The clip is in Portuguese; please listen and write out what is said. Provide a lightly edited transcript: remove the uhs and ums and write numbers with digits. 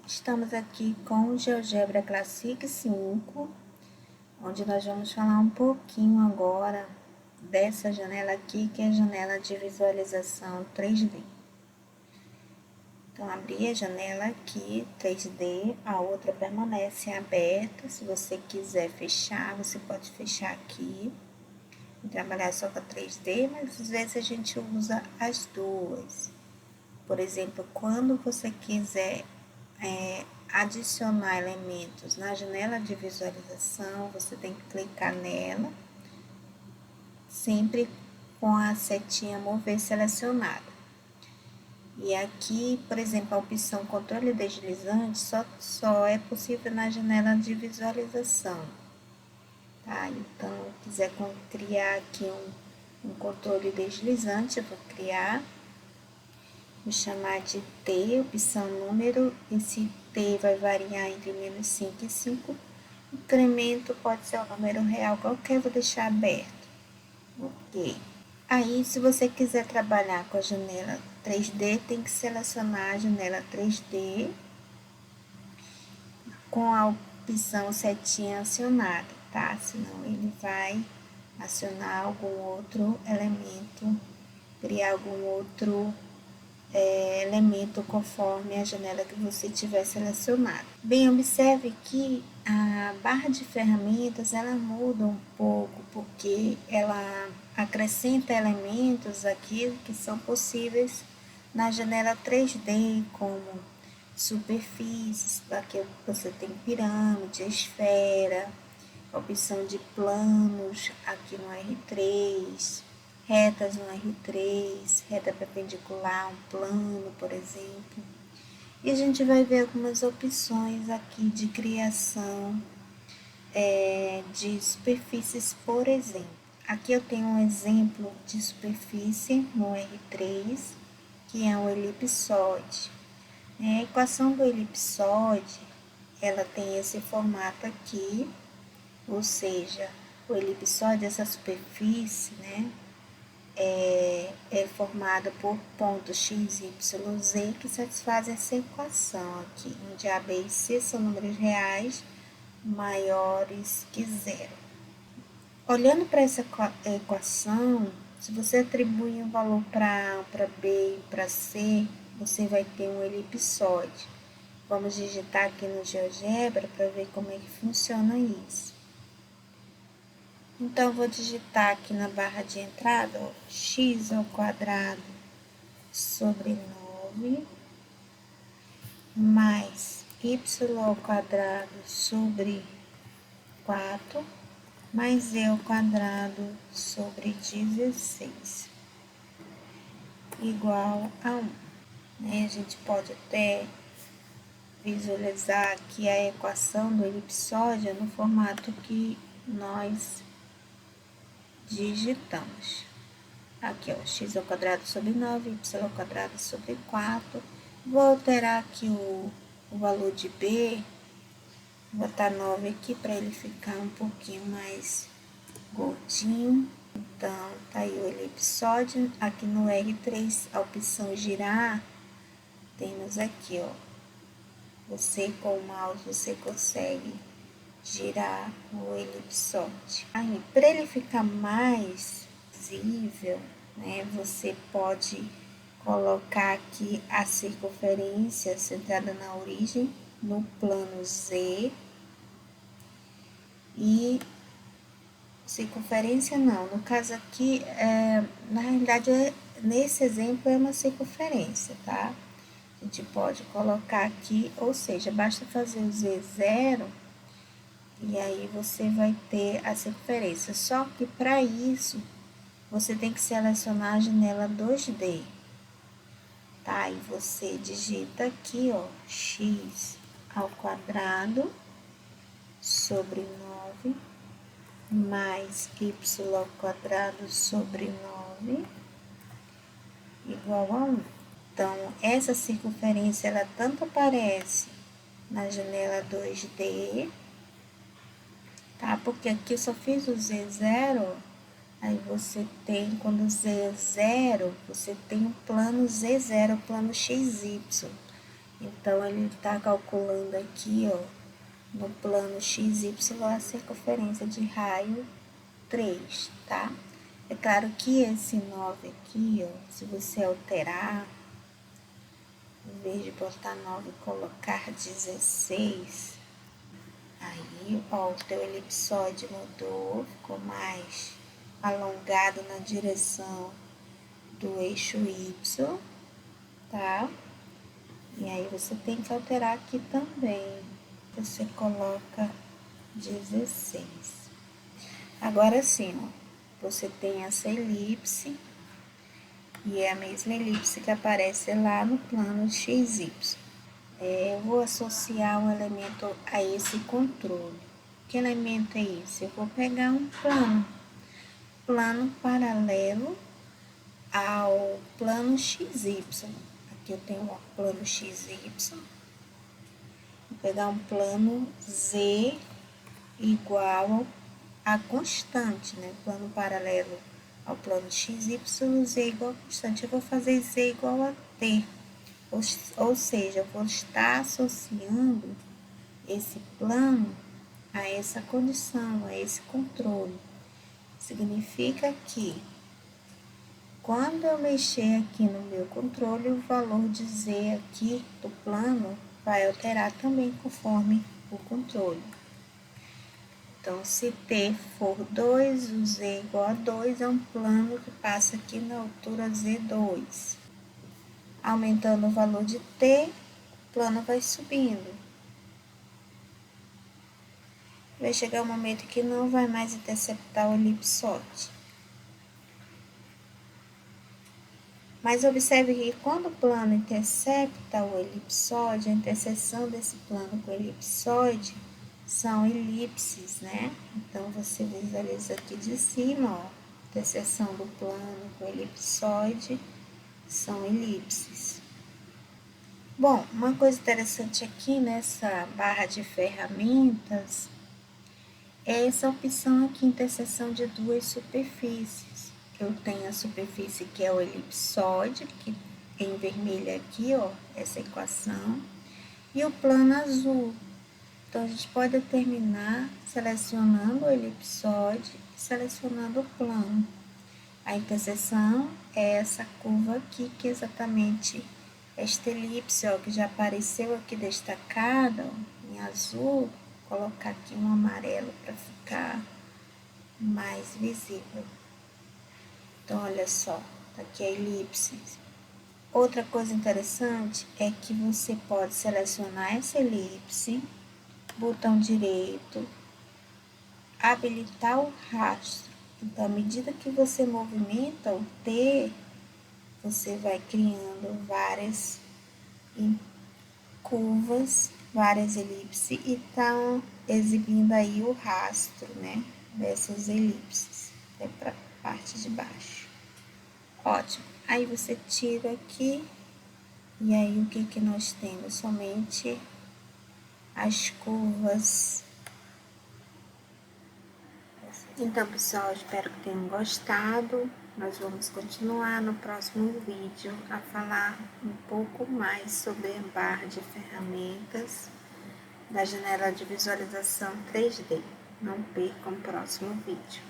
Estamos aqui com o GeoGebra Classic 5, onde nós vamos falar um pouquinho agora dessa janela aqui, que é a janela de visualização 3D. Então, abri a janela aqui, 3D, a outra permanece aberta. Se você quiser fechar, você pode fechar aqui e trabalhar só com a 3D, mas às vezes a gente usa as duas. Por exemplo, quando você quiser adicionar elementos na janela de visualização, você tem que clicar nela, sempre com a setinha mover selecionada. E aqui, por exemplo, a opção controle deslizante só é possível na janela de visualização, tá? Então, quiser criar aqui um controle deslizante, eu vou criar. Vou chamar de T, opção número. Esse T vai variar entre -5 e 5. O incremento pode ser o número real qualquer, vou deixar aberto. Ok. Aí, se você quiser trabalhar com a janela 3D, tem que selecionar a janela 3D com a opção setinha acionada, tá? Senão ele vai acionar algum outro elemento, criar algum outro elemento conforme a janela que você tiver selecionado. Bem, observe que a barra de ferramentas ela muda um pouco porque ela acrescenta elementos aqui que são possíveis na janela 3D, como superfícies. Aqui você tem pirâmide, esfera, opção de planos aqui no R3, retas no R3, reta perpendicular, um plano, por exemplo. E a gente vai ver algumas opções aqui de criação de superfícies, por exemplo. Aqui eu tenho um exemplo de superfície no R3, que é um elipsoide. A equação do elipsoide, ela tem esse formato aqui, ou seja, o elipsoide, essa superfície, é formada por pontos x, y, z que satisfazem essa equação aqui, onde a, b e c são números reais maiores que zero. Olhando para essa equação, se você atribuir um valor para A, para B e para C, você vai ter um elipsoide. Vamos digitar aqui no GeoGebra para ver como é que funciona isso. Então, vou digitar aqui na barra de entrada, ó, x ao quadrado sobre 9 mais y ao quadrado sobre 4 mais z ao quadrado sobre 16 igual a 1. A gente pode até visualizar aqui a equação do elipsoide no formato que nós digitamos. Aqui, ó, x ao quadrado sobre 9, y ao quadrado sobre 4. Vou alterar aqui o valor de b, vou botar 9 aqui para ele ficar um pouquinho mais gordinho. Então, tá aí o elipsoide. Aqui no R3, a opção girar, temos aqui, ó. Você com o mouse, você consegue girar o elipsoide. Aí, para ele ficar mais visível, você pode colocar aqui a circunferência centrada na origem, no plano Z, e circunferência não, no caso aqui, na realidade, nesse exemplo é uma circunferência, tá? A gente pode colocar aqui, ou seja, basta fazer o Z0, e aí você vai ter a circunferência. Só que para isso, você tem que selecionar a janela 2D, tá? E você digita aqui, ó, x ao quadrado sobre 9 mais y ao quadrado sobre 9 igual a 1. Então, essa circunferência, ela tanto aparece na janela 2D, tá? Porque aqui eu só fiz o Z0, aí você tem, quando Z0, você tem o plano Z0, o plano XY. Então, ele está calculando aqui, ó, no plano XY, a circunferência de raio 3, tá? É claro que esse 9 aqui, ó, se você alterar, em vez de botar 9 e colocar 16, aí, ó, o teu elipsoide mudou, ficou mais alongado na direção do eixo Y, tá? E aí você tem que alterar aqui também. Você coloca 16. Agora sim, ó, você tem essa elipse e é a mesma elipse que aparece lá no plano XY. Eu vou associar um elemento a esse controle. Que elemento é esse? Eu vou pegar um plano paralelo ao plano XY. Aqui eu tenho o plano XY. Vou pegar um plano Z igual a constante, né? Plano paralelo ao plano XY, Z igual a constante. Eu vou fazer Z igual a T. Ou seja, eu vou estar associando esse plano a essa condição, a esse controle. Significa que quando eu mexer aqui no meu controle, o valor de Z aqui do plano vai alterar também conforme o controle. Então, se T for 2, o Z igual a 2, é um plano que passa aqui na altura Z2. Aumentando o valor de T, o plano vai subindo. Vai chegar um momento que não vai mais interceptar o elipsoide. Mas observe que quando o plano intercepta o elipsoide, a interseção desse plano com o elipsoide são elipses, né? Então, você visualiza aqui de cima, ó, a interseção do plano com o elipsoide são elipses. Bom, uma coisa interessante aqui nessa barra de ferramentas é essa opção aqui, interseção de duas superfícies. Eu tenho a superfície que é o elipsoide, que em vermelho aqui, ó, essa equação, e o plano azul. Então, a gente pode determinar selecionando o elipsoide e selecionando o plano. A interseção é essa curva aqui, que é exatamente esta elipse, ó, que já apareceu aqui destacada, ó, em azul. Vou colocar aqui um amarelo para ficar mais visível. Então, olha só, tá aqui a elipse. Outra coisa interessante é que você pode selecionar essa elipse, botão direito, habilitar o rastro. Então, à medida que você movimenta o T, você vai criando várias curvas, várias elipses e tá exibindo aí o rastro, né, dessas elipses, até para a parte de baixo. Ótimo. Aí você tira aqui e aí o que nós temos? Somente as curvas. Então, pessoal, espero que tenham gostado. Nós vamos continuar no próximo vídeo a falar um pouco mais sobre a barra de ferramentas da janela de visualização 3D. Não percam o próximo vídeo.